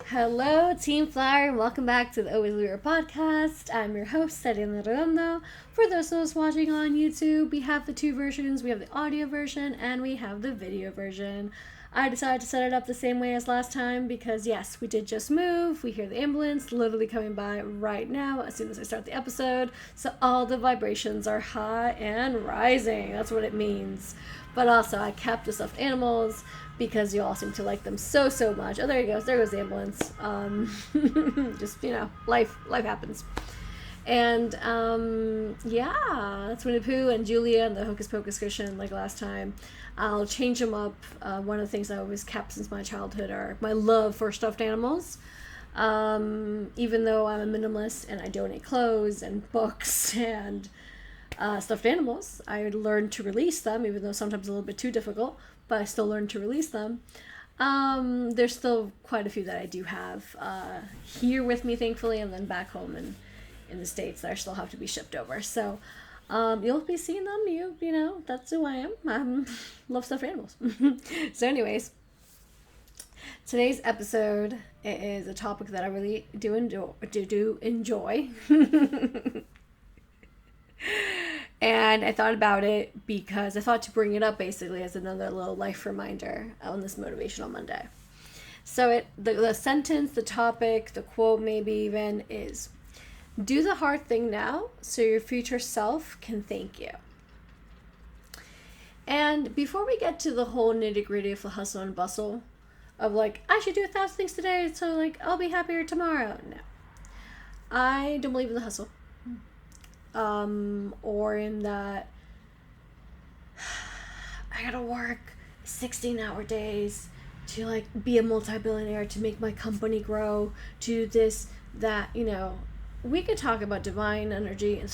Hello, Team Flower, and welcome back to the Always Lyra podcast. I'm your host, Seriana Redondo. For those of us watching on YouTube, we have the two versions. We have the audio version and we have the video version. I decided to set it up the same way as last time because, yes, we did just move. We hear the ambulance literally coming by right now as soon as I start the episode. So all the vibrations are high and rising. That's what it means. But also, I kept the stuffed animals because you all seem to like them so much. Oh, there he goes. There goes the ambulance. Just, life happens. And, yeah, that's Winnie the Pooh and Julia and the Hocus Pocus cushion like last time. I'll change them up. One of the things I always kept since my childhood are my love for stuffed animals. Even though I'm a minimalist and I donate clothes and books and stuffed animals, I learned to release them, even though sometimes a little bit too difficult, but I still learned to release them. There's still quite a few that I do have here with me, thankfully, and then back home in the States that I still have to be shipped over. So you'll be seeing them. You know, that's who I am. Love stuffed animals. So anyways, today's episode is a topic that I really do enjoy. And I thought about it because I thought to bring it up basically as another little life reminder on this Motivational Monday. So the sentence, the topic, the quote maybe even is, do the hard thing now so your future self can thank you. And before we get to the whole nitty gritty of the hustle and bustle of like, I should do 1,000 things today so like I'll be happier tomorrow. No. I don't believe in the hustle. Or in that I gotta work 16-hour days to like be a multi-billionaire, to make my company grow, to this, that, we could talk about divine energy, and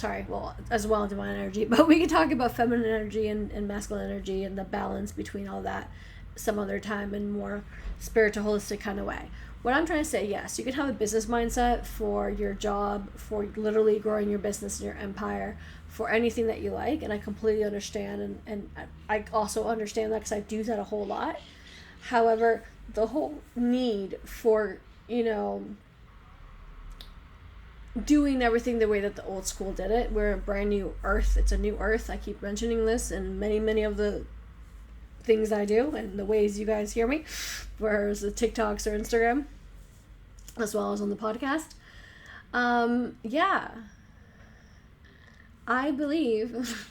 as well divine energy, but we could talk about feminine energy and masculine energy and the balance between all that some other time in more spiritual, holistic kind of way. What I'm trying to say, yes, you can have a business mindset for your job, for literally growing your business and your empire, for anything that you like, and I completely understand, and I also understand that because I do that a whole lot. However, the whole need for, doing everything the way that the old school did it, we're a brand new earth, it's a new earth, I keep mentioning this, and many of the things I do and the ways you guys hear me, whereas the TikToks or Instagram, as well as on the podcast. I believe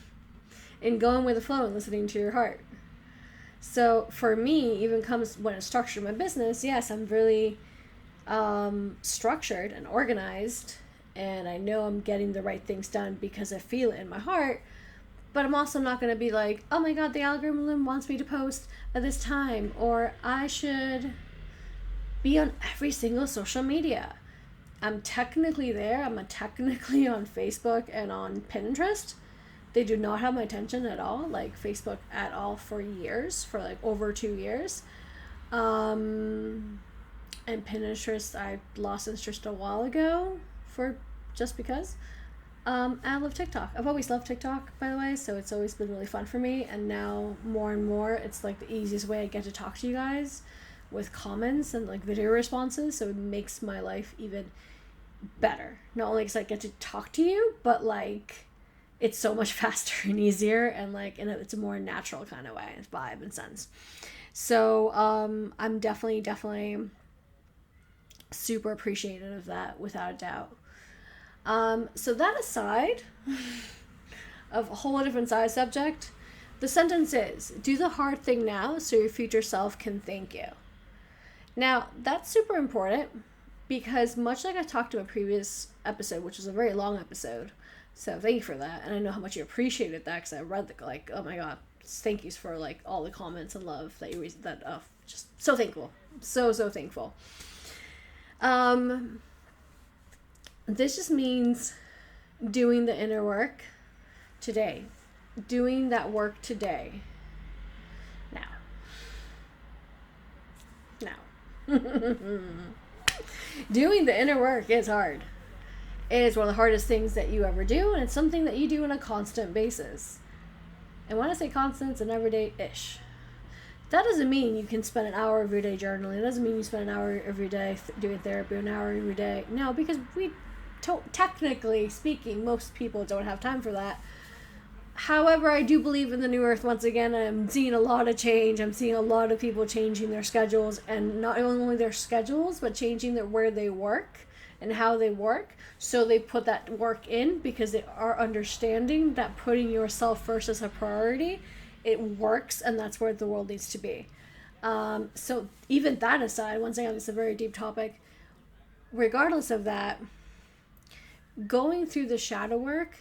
in going with the flow and listening to your heart. So for me, even comes when I structure my business, yes, I'm really structured and organized, and I know I'm getting the right things done because I feel it in my heart. But I'm also not going to be like, oh my god, the algorithm wants me to post at this time, or I should be on every single social media. I'm technically there. I'm technically on Facebook and on Pinterest. They do not have my attention at all, like Facebook at all, for years, for like over 2 years. And Pinterest, I lost interest a while ago just because. I love TikTok. I've always loved TikTok, by the way, so it's always been really fun for me, and now more and more it's like the easiest way I get to talk to you guys with comments and like video responses, so it makes my life even better. Not only because I get to talk to you, but like it's so much faster and easier, and like it's a more natural kind of way, vibe and sense. So I'm definitely super appreciative of that, without a doubt. So that aside, of a whole different side subject, the sentence is, do the hard thing now so your future self can thank you. Now, that's super important because much like I talked in a previous episode, which was a very long episode, so thank you for that, and I know how much you appreciated that because I read oh my god, thank yous for like all the comments and love that you just so thankful, so thankful. This just means doing the inner work today. Doing that work today. Now. Doing the inner work is hard. It is one of the hardest things that you ever do, and it's something that you do on a constant basis. And when I say constant, it's an everyday-ish. That doesn't mean you can spend an hour every day journaling. It doesn't mean you spend an hour every day doing therapy, an hour every day. No, because technically speaking, most people don't have time for that. However, I do believe in the new earth once again. I'm seeing a lot of change. I'm seeing a lot of people changing their schedules, and not only their schedules, but changing where they work and how they work. So they put that work in because they are understanding that putting yourself first as a priority, it works, and that's where the world needs to be. So even that aside, once again, it's a very deep topic. Regardless of that, going through the shadow work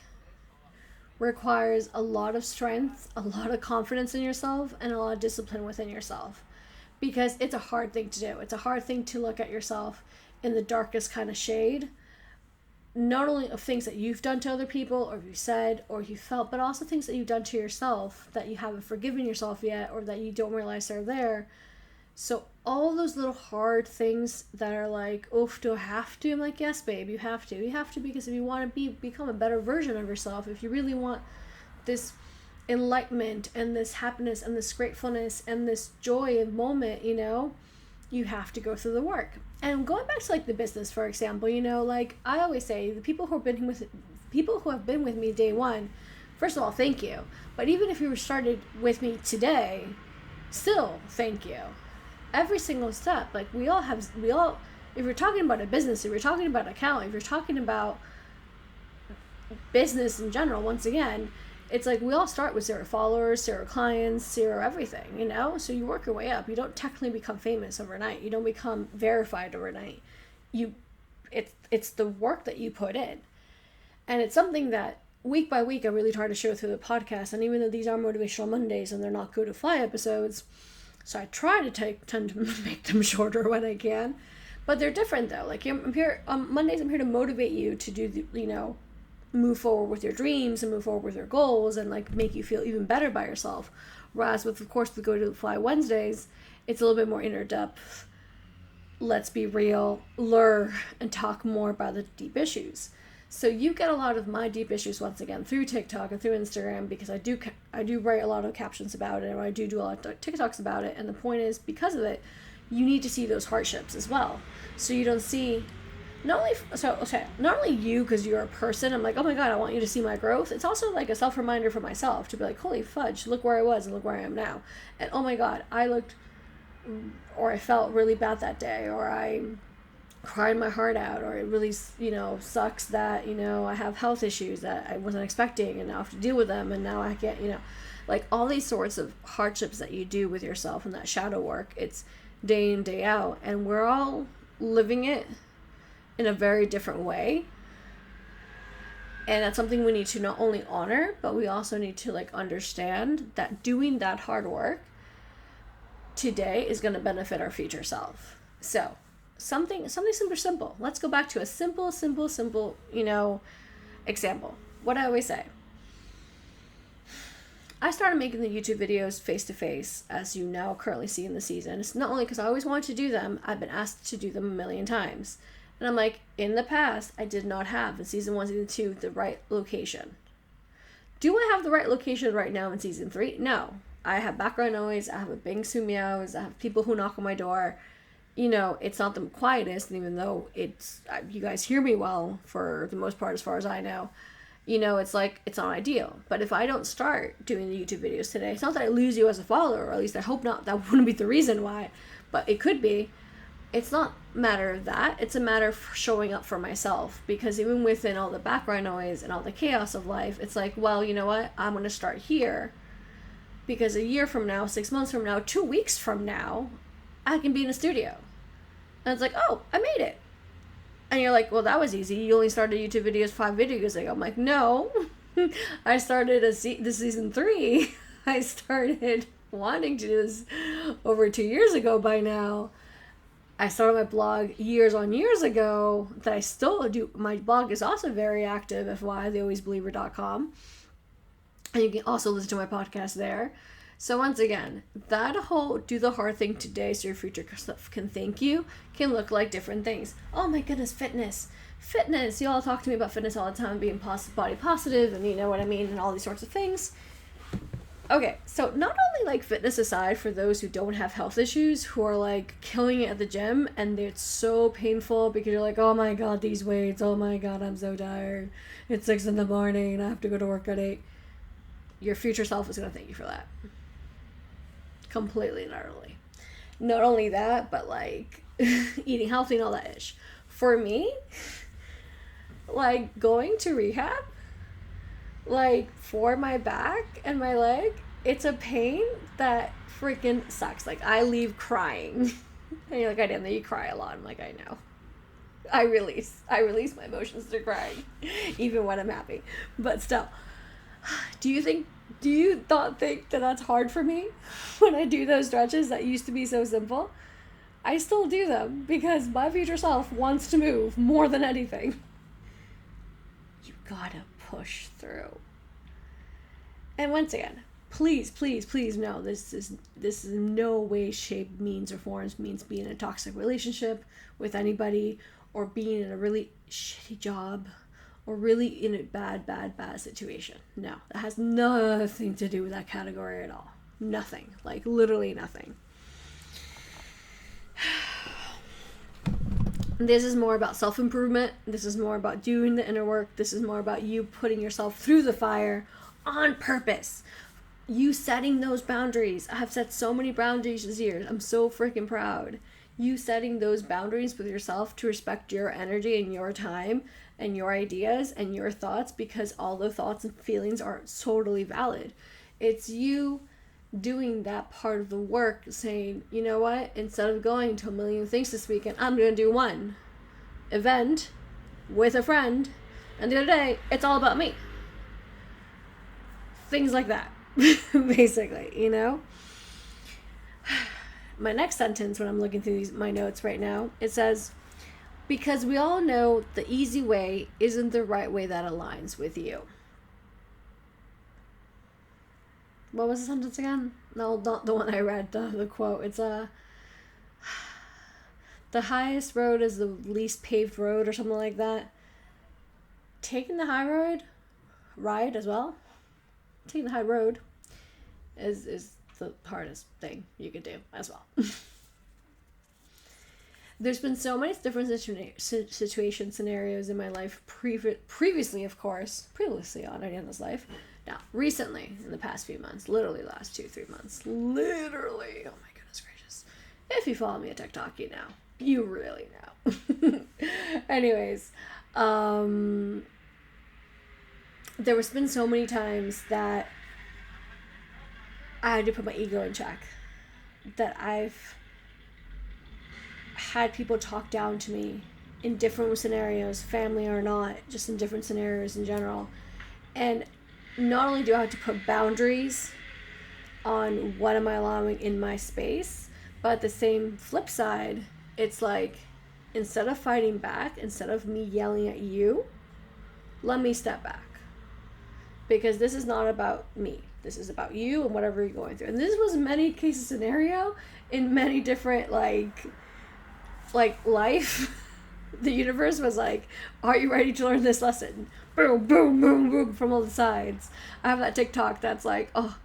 requires a lot of strength, a lot of confidence in yourself, and a lot of discipline within yourself. Because it's a hard thing to do. It's a hard thing to look at yourself in the darkest kind of shade. Not only of things that you've done to other people, or you said, or you felt, but also things that you've done to yourself that you haven't forgiven yourself yet, or that you don't realize they're there. So all those little hard things that are like, oof, do I have to? I'm like, yes, babe, you have to. You have to, because if you want to become a better version of yourself, if you really want this enlightenment and this happiness and this gratefulness and this joy and moment, you have to go through the work. And going back to like the business, for example, like I always say, the people who have been with me day one, first of all, thank you. But even if you were started with me today, still thank you. Every single step, like we all, if you're talking about a business, if you're talking about an account, if you're talking about business in general, once again, it's like we all start with 0 followers, 0 clients, 0 everything, so you work your way up. You don't technically become famous overnight. You don't become verified overnight. It's the work that you put in, and it's something that week by week I really try to show through the podcast. And even though these are Motivational Mondays and they're not go to fly episodes, so I try to tend to make them shorter when I can, but they're different though. Like I'm here on Mondays, I'm here to motivate you to do move forward with your dreams and move forward with your goals and like make you feel even better by yourself. Whereas with, of course, the Go to Fly Wednesdays, it's a little bit more inner depth. Let's be real, learn and talk more about the deep issues. So you get a lot of my deep issues once again through TikTok and through Instagram, because I do write a lot of captions about it, or I do a lot of TikToks about it. And the point is, because of it, you need to see those hardships as well. So you don't see not only you because you're a person, I'm like, oh my god, I want you to see my growth. It's also like a self-reminder for myself to be like, holy fudge, look where I was and look where I am now. And oh my god, I felt really bad that day, or I cried my heart out, or it really sucks that I have health issues that I wasn't expecting and now I have to deal with them, and now I get like all these sorts of hardships that you do with yourself and that shadow work. It's day in, day out, and we're all living it in a very different way. And that's something we need to not only honor, but we also need to like understand that doing that hard work today is going to benefit our future self. So something super simple. Let's go back to a simple, example. What I always say. I started making the YouTube videos face-to-face, as you now currently see in the season. It's not only because I always wanted to do them, I've been asked to do them a million times. And I'm like, in the past, I did not have in season 1, season 2, the right location. Do I have the right location right now in season 3? No. I have background noise, I have a bang sue meows, I have people who knock on my door. It's not the quietest, and even though you guys hear me well for the most part as far as I know, it's like, it's not ideal. But if I don't start doing the YouTube videos today, it's not that I lose you as a follower, or at least I hope not. That wouldn't be the reason why, but it could be. It's not a matter of that. It's a matter of showing up for myself, because even within all the background noise and all the chaos of life, it's like, well, you know what? I'm going to start here, because a year from now, 6 months from now, 2 weeks from now, I can be in a studio. And it's like, oh, I made it. And you're like, well, that was easy. You only started YouTube videos 5 videos ago. I'm like, no. I started this season 3. I started wanting to do this over 2 years ago by now. I started my blog years ago that I still do. My blog is also very active, FYI, thealwaysbeliever.com. And you can also listen to my podcast there. So once again, that whole do the hard thing today so your future self can thank you can look like different things. Oh my goodness, fitness. You all talk to me about fitness all the time, being body positive, and you know what I mean, and all these sorts of things. Okay, so not only like fitness aside, for those who don't have health issues, who are like killing it at the gym and it's so painful because you're like, oh my god, these weights, oh my god, I'm so tired. It's 6 in the morning, I have to go to work at 8. Your future self is going to thank you for that. Completely and utterly. Not only that, but like eating healthy and all that ish. For me, like going to rehab, like for my back and my leg, it's a pain that freaking sucks. Like I leave crying. And you're like, I didn't know you cry a lot. I'm like, I know. I release my emotions through crying, even when I'm happy. But still, do you not think that that's hard for me when I do those stretches that used to be so simple? I still do them because my future self wants to move more than anything. You gotta push through. And once again, please know this is in no way, shape, means, or forms means being in a toxic relationship with anybody, or being in a really shitty job, or really in a bad situation. No, that has nothing to do with that category at all. Nothing. Like literally nothing. This is more about self-improvement. This is more about doing the inner work. This is more about you putting yourself through the fire on purpose. You setting those boundaries. I have set so many boundaries this year. I'm so freaking proud. You setting those boundaries with yourself to respect your energy and your time and your ideas and your thoughts, because all the thoughts and feelings are totally valid. It's you doing that part of the work, saying, you know what, instead of going to a million things this weekend, I'm going to do one event with a friend, and the other day, it's all about me. Things like that, basically, you know? My next sentence, when I'm looking through my notes right now, it says, because we all know the easy way isn't the right way that aligns with you. What was the sentence again? No, not the one I read, the quote. It's the highest road is the least paved road, or something like that. Taking the high road, ride as well. Taking the high road is the hardest thing you could do as well. There's been so many different situation scenarios in my life previously, of course, previously on Ariana's life. Now, recently, in the past few months, literally the last 2-3 months, literally, oh my goodness gracious. If you follow me on TikTok, you know. You really know. Anyways, there was been so many times that I had to put my ego in check. That I've had people talk down to me in different scenarios, family or not, just in different scenarios in general. And not only do I have to put boundaries on what am I allowing in my space, but at the same flip side, it's like, instead of fighting back, instead of me yelling at you, let me step back. Because this is not about me. This is about you and whatever you're going through. And this was many cases scenario in many different like life. The universe was like, are you ready to learn this lesson? Boom, boom, boom, boom, from all the sides. I have that TikTok that's like, oh,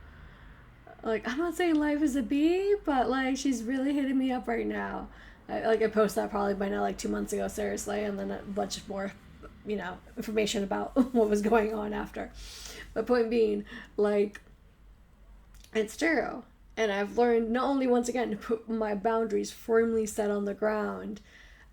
like, I'm not saying life is a bee, but like, she's really hitting me up right now. I posted that probably by now, like 2 months ago, seriously, and then a bunch of more, you know, information about what was going on after. But point being, like, it's true. And I've learned not only, once again, to put my boundaries firmly set on the ground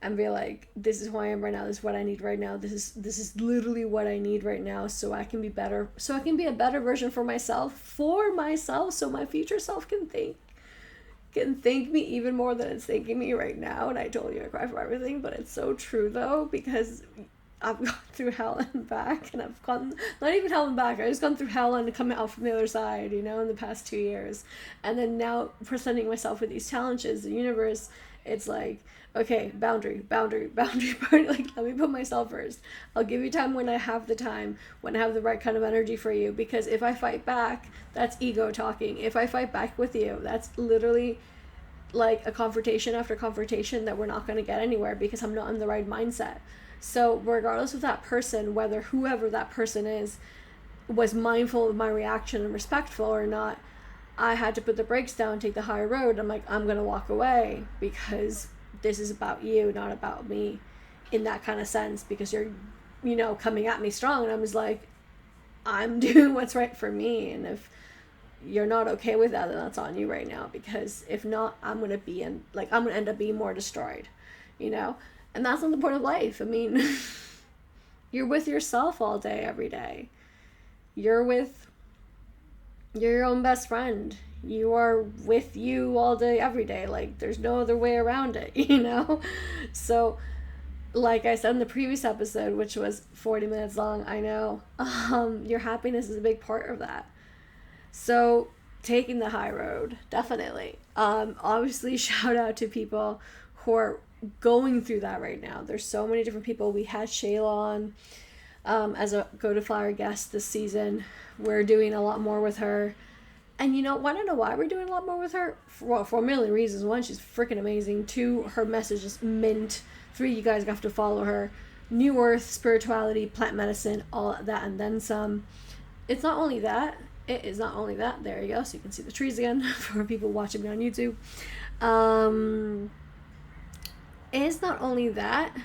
and be like, this is who I am right now, this is what I need right now, this is literally what I need right now, so I can be better, so I can be a better version for myself, so my future self can thank me even more than it's thanking me right now. And I told you I cry for everything, but it's so true though, because I've gone through hell and back, and I've gone, not even hell and back, I just gone through hell and come out from the other side, you know, in the past 2 years. And then now presenting myself with these challenges, the universe, it's like, okay, boundary, like, let me put myself first. I'll give you time when I have the time, when I have the right kind of energy for you, because if I fight back, that's ego talking. If I fight back with you, that's literally like a confrontation after confrontation that we're not going to get anywhere, because I'm not in the right mindset. So regardless of that person, whether whoever that person is, was mindful of my reaction and respectful or not, I had to put the brakes down, take the high road. I'm like, I'm going to walk away because this is about you, not about me, in that kind of sense, because you're, coming at me strong. And I was like, I'm doing what's right for me. And if you're not okay with that, then that's on you right now, because if not, I'm going to end up being more destroyed, and that's not the point of life. I mean, you're with yourself all day, every day. You're your own best friend. You are with you all day, every day. Like, there's no other way around it, So, like I said in the previous episode, which was 40 minutes long, I know, your happiness is a big part of that. So, taking the high road, definitely. Obviously, shout out to people who are going through that right now. There's so many different people. We had Shayla on as a Go to Flower guest this season. We're doing a lot more with her. And I don't know why we're doing a lot more with her. For a million reasons. One, she's freaking amazing. Two, her message is mint. Three, you guys have to follow her. New Earth, spirituality, plant medicine, all that, and then some. It's not only that. It is not only that. There you go. So you can see the trees again for people watching me on YouTube. It's not only that.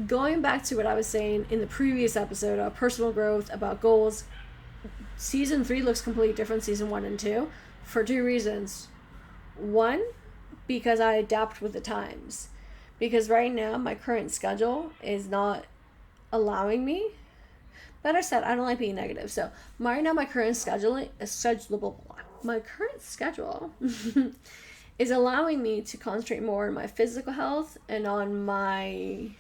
Going back to what I was saying in the previous episode about personal growth, about goals, season 3 looks completely different, season 1 and 2, for 2 reasons. One, because I adapt with the times. Because right now, my current schedule is not allowing me. Better said, I don't like being negative. So, right now, my current schedule is allowing me to concentrate more on my physical health and on my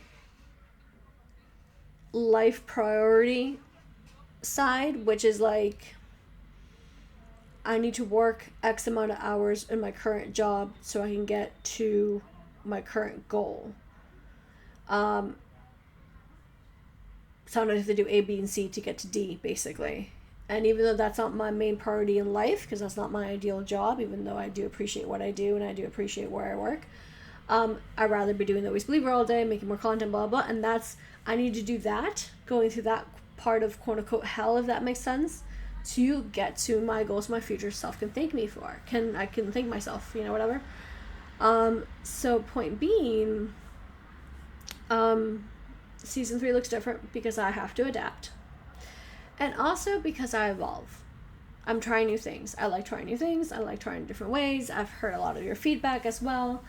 life priority side, which is like, I need to work X amount of hours in my current job so I can get to my current goal. Sometimes I have to do A, B, and C to get to D, basically. And even though that's not my main priority in life, because that's not my ideal job, even though I do appreciate what I do and I do appreciate where I work, I'd rather be doing the Always Believer all day, making more content, blah, blah. And I need to do that, going through that part of quote-unquote hell, if that makes sense, to get to my goals my future self can thank me for. I can thank myself, whatever. So point being, season 3 looks different because I have to adapt. And also because I evolve. I'm trying new things. I like trying new things. I like trying different ways. I've heard a lot of your feedback as well.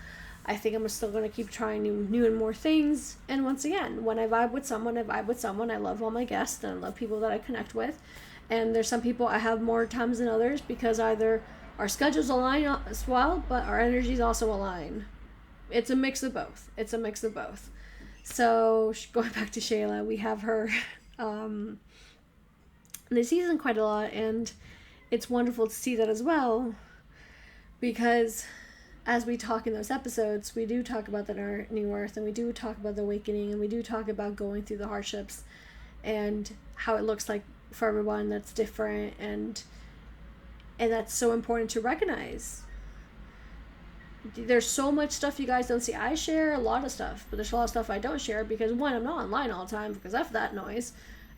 I think I'm still going to keep trying new and more things. And once again, when I vibe with someone, I vibe with someone. I love all my guests and I love people that I connect with. And there's some people I have more times than others because either our schedules align as well, but our energies also align. It's a mix of both. So going back to Shayla, we have her this season quite a lot, and it's wonderful to see that as well, because as we talk in those episodes, we do talk about the new earth, and we do talk about the awakening, and we do talk about going through the hardships and how it looks like for everyone. That's different, and that's so important to recognize. There's so much stuff you guys don't see. I share a lot of stuff, but there's a lot of stuff I don't share because, one, I'm not online all the time because F that noise.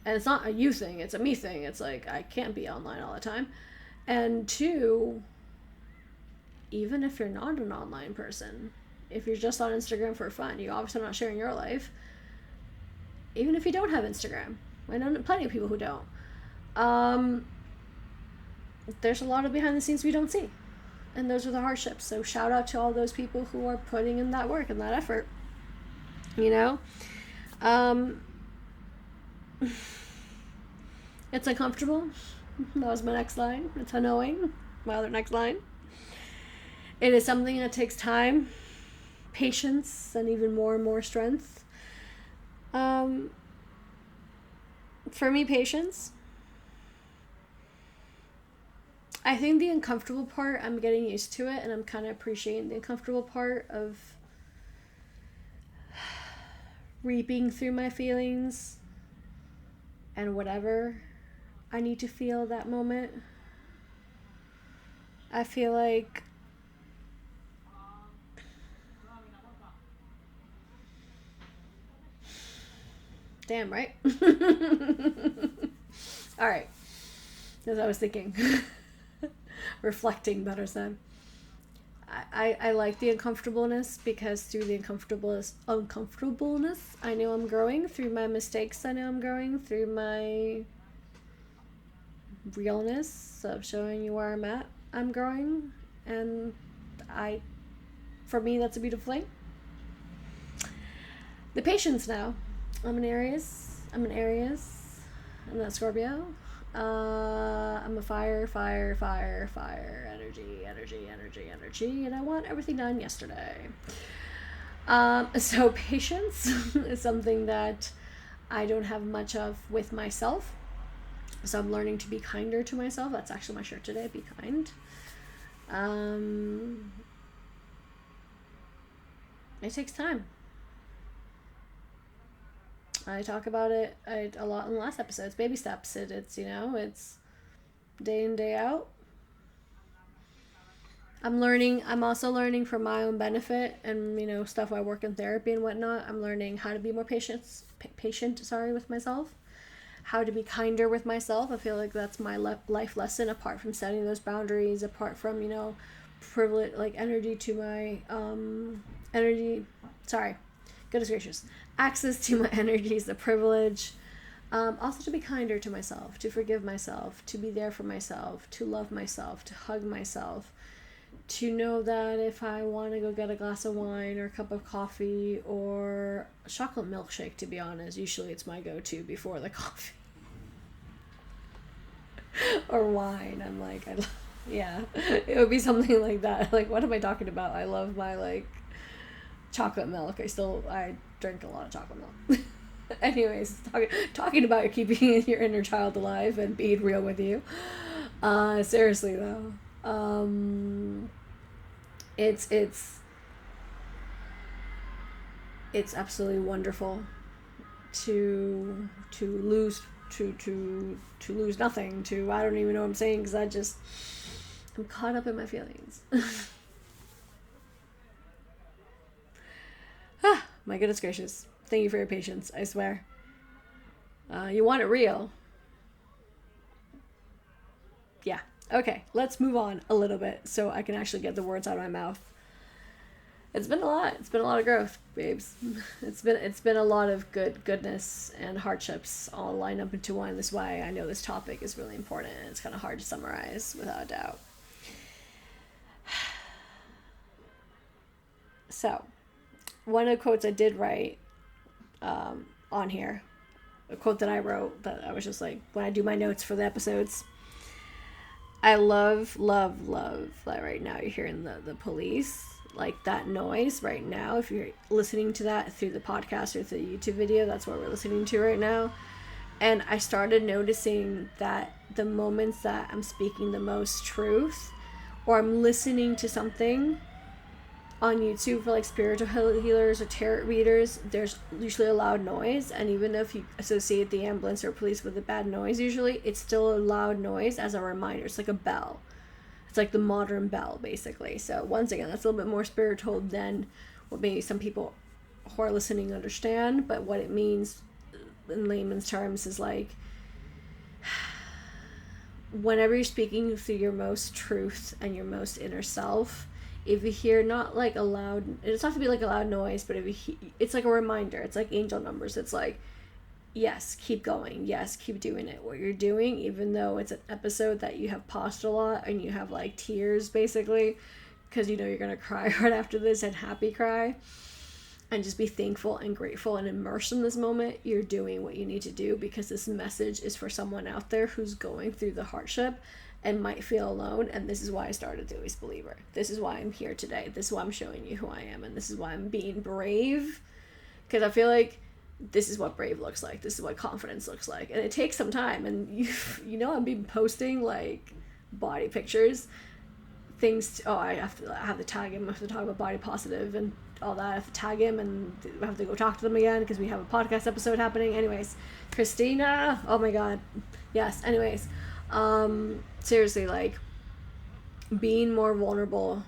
And it's not a you thing, it's a me thing. It's like, I can't be online all the time. And 2, even if you're not an online person, if you're just on Instagram for fun, you obviously not sharing your life. Even if you don't have Instagram. I know plenty of people who don't. There's a lot of behind the scenes we don't see. And those are the hardships. So shout out to all those people who are putting in that work and that effort. It's uncomfortable. That was my next line. It's annoying. My other next line. It is something that takes time, patience, and even more and more strength. For me, patience. I think the uncomfortable part, I'm getting used to it, and I'm kind of appreciating the uncomfortable part of reaping through my feelings and whatever I need to feel that moment. I feel like Damn, right? All right. As I was thinking, reflecting better said. I like the uncomfortableness because through the uncomfortableness, I know I'm growing. Through my mistakes, I know I'm growing. Through my realness of showing you where I'm at, I'm growing. And for me, that's a beautiful thing. The patience now. I'm an Aries. I'm not Scorpio. I'm a fire, energy, and I want everything done yesterday. So patience is something that I don't have much of with myself. So I'm learning to be kinder to myself. That's actually my shirt today, be kind. It takes time. I talk about it a lot in the last episodes. Baby steps. It's day in, day out. I'm also learning for my own benefit and, stuff I work in therapy and whatnot. I'm learning how to be more patient, with myself. How to be kinder with myself. I feel like that's my life lesson, apart from setting those boundaries, apart from, privilege, like energy to my, goodness gracious. Access to my energy is a privilege. Also to be kinder to myself, to forgive myself, to be there for myself, to love myself, to hug myself, to know that if I want to go get a glass of wine or a cup of coffee or a chocolate milkshake, to be honest, usually it's my go-to before the coffee. Or wine. I'm like, yeah, it would be something like that. Like, what am I talking about? I love my, chocolate milk. I drink a lot of chocolate milk. Anyways, talking about keeping your inner child alive and being real with you. Seriously though, it's absolutely wonderful to lose nothing. I don't even know what I'm saying because I'm caught up in my feelings. My goodness gracious. Thank you for your patience, I swear. You want it real. Yeah. Okay, let's move on a little bit so I can actually get the words out of my mouth. It's been a lot. It's been a lot of growth, babes. It's been a lot of goodness and hardships all lined up into one. This is why I know this topic is really important and it's kind of hard to summarize without a doubt. So, one of the quotes I did write on here, a quote that I wrote that I was just like, when I do my notes for the episodes, I love that right now you're hearing the police, like that noise right now. If you're listening to that through the podcast or through the YouTube video, that's what we're listening to right now. And I started noticing that the moments that I'm speaking the most truth, or I'm listening to something on YouTube for spiritual healers or tarot readers, there's usually a loud noise, and even if you associate the ambulance or police with a bad noise, usually it's still a loud noise as a reminder. It's like a bell. It's like the modern bell, basically. So once again, that's a little bit more spiritual than what maybe some people who are listening understand, but what it means in layman's terms is whenever you're speaking through your most truth and your most inner self, if you hear not a loud, it doesn't have to be a loud noise, but it's like a reminder. It's like angel numbers. It's like, yes, keep going. Yes, keep doing it. What you're doing, even though it's an episode that you have paused a lot and you have tears basically, because you're going to cry right after this and happy cry, and just be thankful and grateful and immersed in this moment. You're doing what you need to do because this message is for someone out there who's going through the hardship and might feel alone, and this is why I started The Always Believer. This is why I'm here today. This is why I'm showing you who I am, and this is why I'm being brave, because I feel like this is what brave looks like. This is what confidence looks like, and it takes some time. And I've been posting body pictures, things. I have to tag him. I have to talk about body positive and all that. I have to tag him, and I have to go talk to them again because we have a podcast episode happening. Anyways, Christina. Oh my God. Yes. Anyways. Seriously, being more vulnerable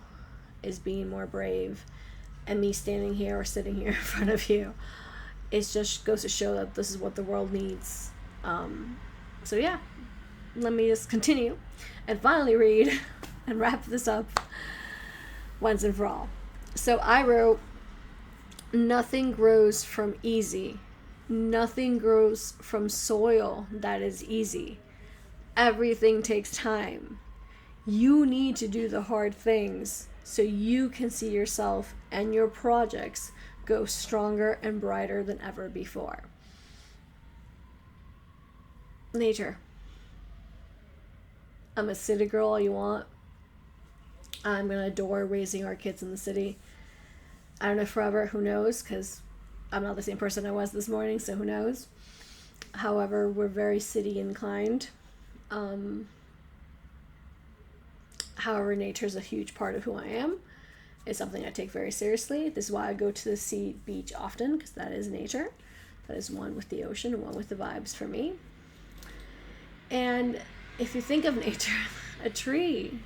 is being more brave, and me standing here or sitting here in front of you it just goes to show that this is what the world needs. So yeah, let me just continue and finally read and wrap this up once and for all. So I wrote, nothing grows from easy. Nothing grows from soil that is easy. Everything takes time. You need to do the hard things so you can see yourself and your projects go stronger and brighter than ever before. Nature. I'm a city girl all you want. I'm going to adore raising our kids in the city. I don't know forever, who knows, because I'm not the same person I was this morning, so who knows. However, we're very city inclined. However, nature is a huge part of who I am. It's something I take very seriously. This is why I go to the sea beach often, because that is nature. That is one with the ocean and one with the vibes for me. And if you think of nature, a tree,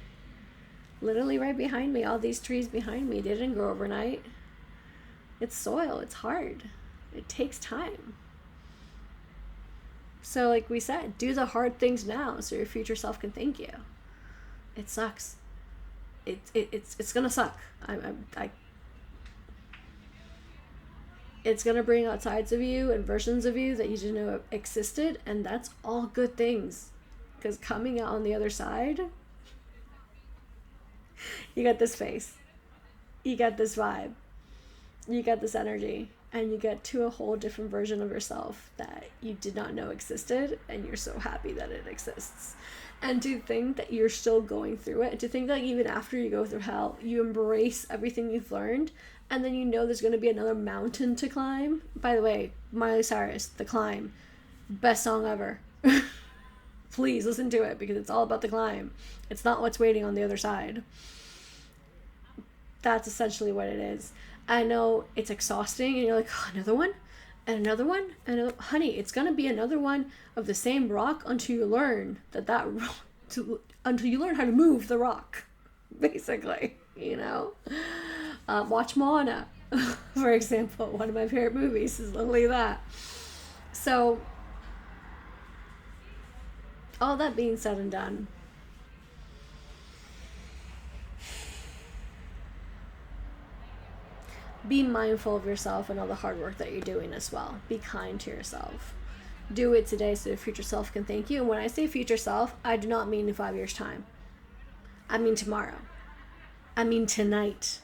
literally right behind me, all these trees behind me, they didn't grow overnight. It's soil, it's hard. It takes time. So like we said, do the hard things now so your future self can thank you. It sucks. It's gonna suck. It's gonna bring out sides of you and versions of you that you didn't know existed, and that's all good things. Because coming out on the other side, you got this face, you got this vibe, you got this energy, and you get to a whole different version of yourself that you did not know existed, and you're so happy that it exists. And to think that you're still going through it, and to think that even after you go through hell, you embrace everything you've learned, and then you know there's going to be another mountain to climb. By the way, Miley Cyrus, The Climb, best song ever. Please listen to it, because it's all about the climb. It's not what's waiting on the other side. That's essentially what it is. I know it's exhausting, and you're like, oh, another one? And another one? And honey, it's going to be another one of the same rock until you learn until you learn how to move the rock, basically, you know? Watch Moana, for example. One of my favorite movies is literally that. So, all that being said and done, be mindful of yourself and all the hard work that you're doing as well. Be kind to yourself. Do it today so your future self can thank you. And when I say future self, I do not mean in 5 years' time. I mean tomorrow. I mean tonight.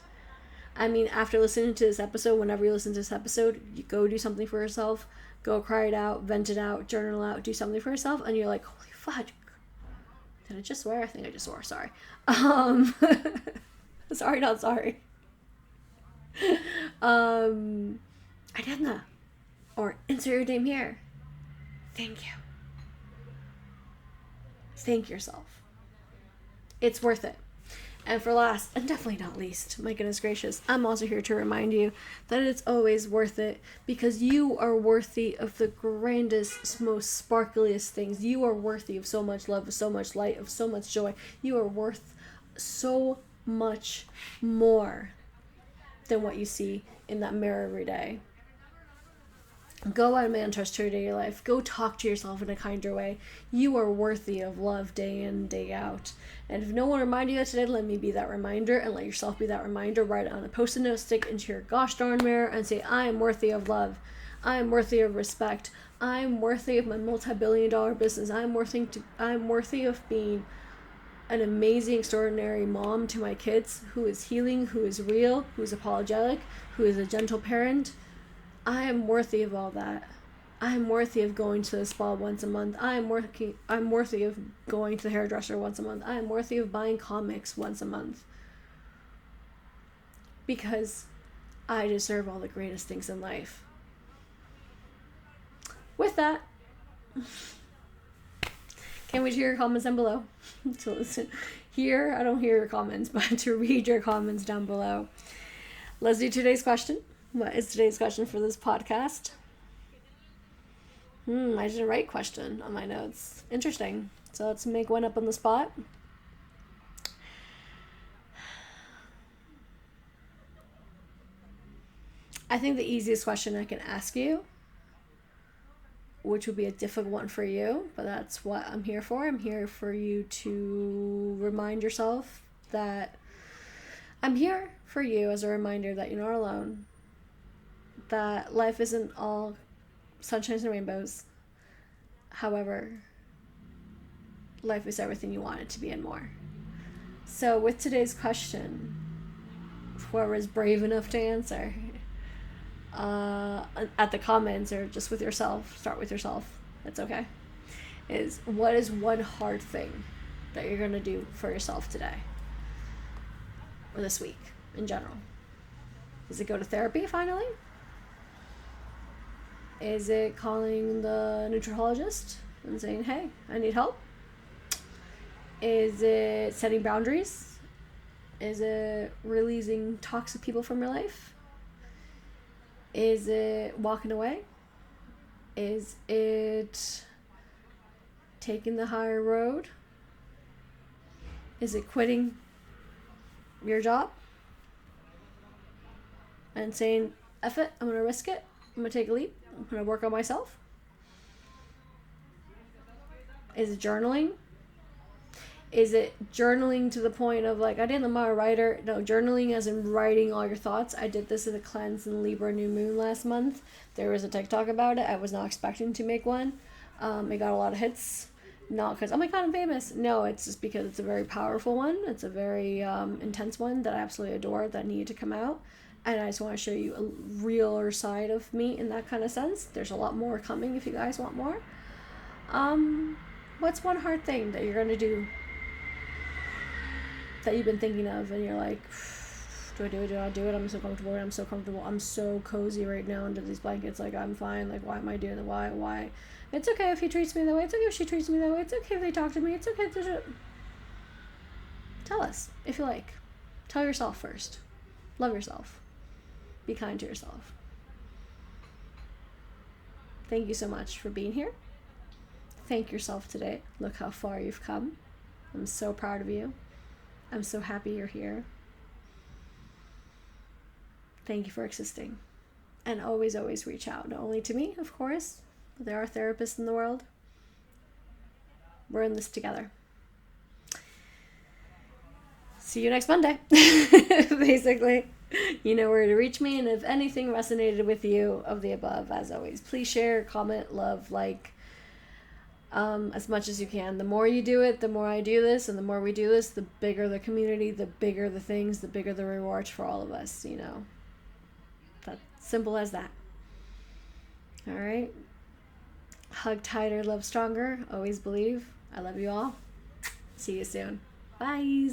I mean after listening to this episode, whenever you listen to this episode, you go do something for yourself. Go cry it out, vent it out, journal out, do something for yourself. And you're like, holy fudge. Did I just swear? I think I just swore. Sorry. Sorry, not sorry. I did that. Or insert your name here. Thank you. Thank yourself. It's worth it. And for last, and definitely not least, my goodness gracious, I'm also here to remind you that it's always worth it, because you are worthy of the grandest, most sparkliest things. You are worthy of so much love, of so much light, of so much joy. You are worth so much more than what you see in that mirror every day. Go out and manifest your day, your life. Go talk to yourself in a kinder way. You are worthy of love day in, day out. And if no one reminded you that today, let me be that reminder, and let yourself be that reminder. Write it on a post-it note, stick into your gosh darn mirror, and say, I am worthy of love. I am worthy of respect. I am worthy of my multi-billion-dollar business. I am worthy of being an amazing, extraordinary mom to my kids, who is healing, who is real, who is apologetic, who is a gentle parent. I am worthy of all that. I am worthy of going to the spa once a month. I'm worthy of going to the hairdresser once a month. I am worthy of buying comics once a month. Because I deserve all the greatest things in life. With that, can't wait to hear your comments down below. To listen. Here, I don't hear your comments, but to read your comments down below. Let's do today's question. What is today's question for this podcast? I didn't write question on my notes. Interesting. So let's make one up on the spot. I think the easiest question I can ask you which would be a difficult one for you, but that's what I'm here for. I'm here for you to remind yourself that I'm here for you as a reminder that you're not alone, that life isn't all sunshines and rainbows. However, life is everything you want it to be and more. So with today's question, whoever is brave enough to answer, at the comments or just with yourself, start with yourself, it's okay, is what is one hard thing that you're going to do for yourself today or this week in general? Is it go to therapy finally? Is it calling the nutritionist and saying, hey, I need help? Is it setting boundaries? Is it releasing toxic people from your life? Is it walking away? Is it taking the higher road? Is it quitting your job and saying, F it, I'm going to risk it, I'm going to take a leap, I'm going to work on myself? Is it journaling? Is it journaling to the point of like, I didn't am a writer? No, journaling as in writing all your thoughts. I did this in the cleanse in Libra new moon last month. There was a TikTok about it. I was not expecting to make one. It got a lot of hits. Not because, oh my God, I'm famous. No, it's just because it's a very powerful one. It's a very intense one that I absolutely adore that needed to come out. And I just want to show you a realer side of me in that kind of sense. There's a lot more coming if you guys want more. What's one hard thing that you're going to do that you've been thinking of and you're like, do I do it? Do I do it? I'm so comfortable. I'm so cozy right now under these blankets. Like, I'm fine. Like, why am I doing it? Why? It's okay if he treats me that way. It's okay if she treats me that way. It's okay if they talk to me. It's okay to tell us if you like. Tell yourself first. Love yourself. Be kind to yourself. Thank you so much for being here. Thank yourself today. Look how far you've come. I'm so proud of you. I'm so happy you're here. Thank you for existing. And always, always reach out. Not only to me, of course, but there are therapists in the world. We're in this together. See you next Monday. Basically, you know where to reach me. And if anything resonated with you of the above, as always, please share, comment, love, like, as much as you can. The more you do it, the more I do this, and the more we do this, the bigger the community, the bigger the things, the bigger the rewards for all of us, you know. That's simple as that. All right. Hug tighter, love stronger. Always believe. I love you all. See you soon. Bye.